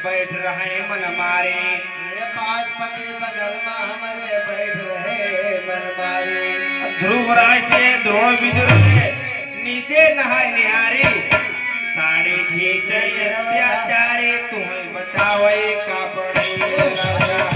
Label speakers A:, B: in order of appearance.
A: बैठ रहे मन मारे।
B: ये पांच पति बगल में हमारे बैठ रहे मन मारे।
A: ध्रुव राष्ट्र द्रोण विदुर नीचे नहाय निहारी साड़ी खींचे अत्याचारी तुम्हें बचावे का पड़े।